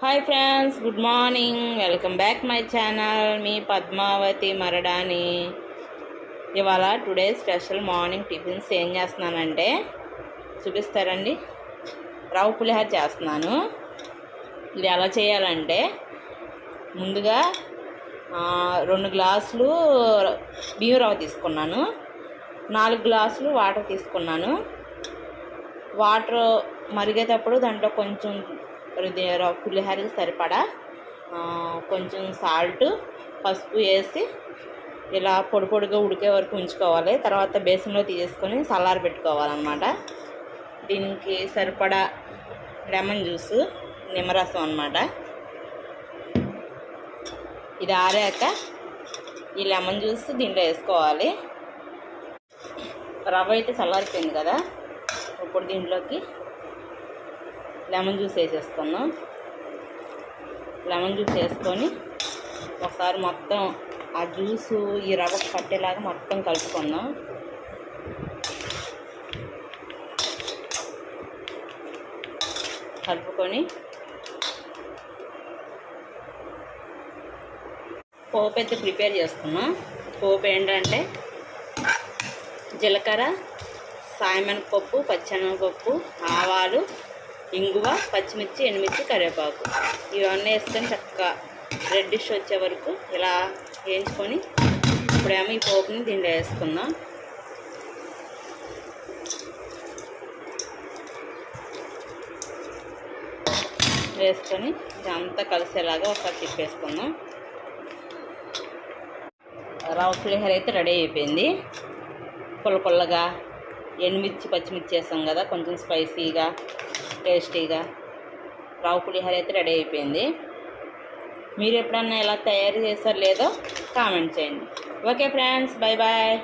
Hi friends, good morning. Welcome back my channel. మీ పద్మావతి మరడాని. ఇవాళ today special morning tiffins ఏం చేస్తున్నానంటే చూపిస్తారండి. రవ్వ పులిహోర చేస్తున్నాను. ఇది ఎలా చేయాలంటే ముందుగా 2 గ్లాసులు బియ్యం రవ్వ తీసుకున్నాను, 4 గ్లాసులు వాటర్ తీసుకున్నాను. వాటర్ మరిగేటప్పుడు దాంట్లో కొంచెం పులిహోరకి సరిపడా కొంచెం సాల్ట్, పసుపు వేసి ఇలా పొడి పొడిగా ఉడికే వరకు ఉంచుకోవాలి. తర్వాత బేసన్లో తీసుకొని చల్లారి పెట్టుకోవాలన్నమాట. దీనికి సరిపడా లెమన్ జ్యూసు, నిమ్మరసం అన్నమాట. ఇది ఆరాక ఈ లెమన్ జ్యూస్ దీంట్లో వేసుకోవాలి. రవ్వ అయితే చల్లారిపోయింది కదా, ఇప్పుడు దీంట్లోకి లెమన్ జ్యూస్ వేసేసుకున్నాం. లెమన్ జ్యూస్ వేసుకొని ఒకసారి మొత్తం ఆ జ్యూసు ఈ రవ్వకు పట్టేలాగా మొత్తం కలుపుకుందాం. కలుపుకొని పోపు అయితే ప్రిపేర్ చేసుకున్నాం. పోపు ఏంటంటే జీలకర్ర, సాయమినపప్పు, పచ్చెనగపప్పు, ఆవాలు, ఇంగువ, పచ్చిమిర్చి, ఎండుమిర్చి, కరివేపాకు ఇవన్నీ వేసుకొని చక్కగా రెడ్డిష్ వచ్చే వరకు ఇలా వేయించుకొని ఇప్పుడేమో ఈ పోపుని దీంట్లో వేసుకుందాం. వేసుకొని ఇదంతా కలిసేలాగా ఒకసారి తిప్పేసుకుందాం. రవ్వ పులిహోర అయితే రెడీ అయిపోయింది. పుల్లగా ఎండుమిర్చి, పచ్చిమిర్చి వేస్తాం కదా, కొంచెం స్పైసీగా టేస్టీగా రవ్వ పులిహోర అయితే రెడీ అయిపోయింది. మీరు ఎప్పుడన్నా ఎలా తయారు చేస్తారో లేదో కామెంట్ చేయండి. Okay friends, bye bye.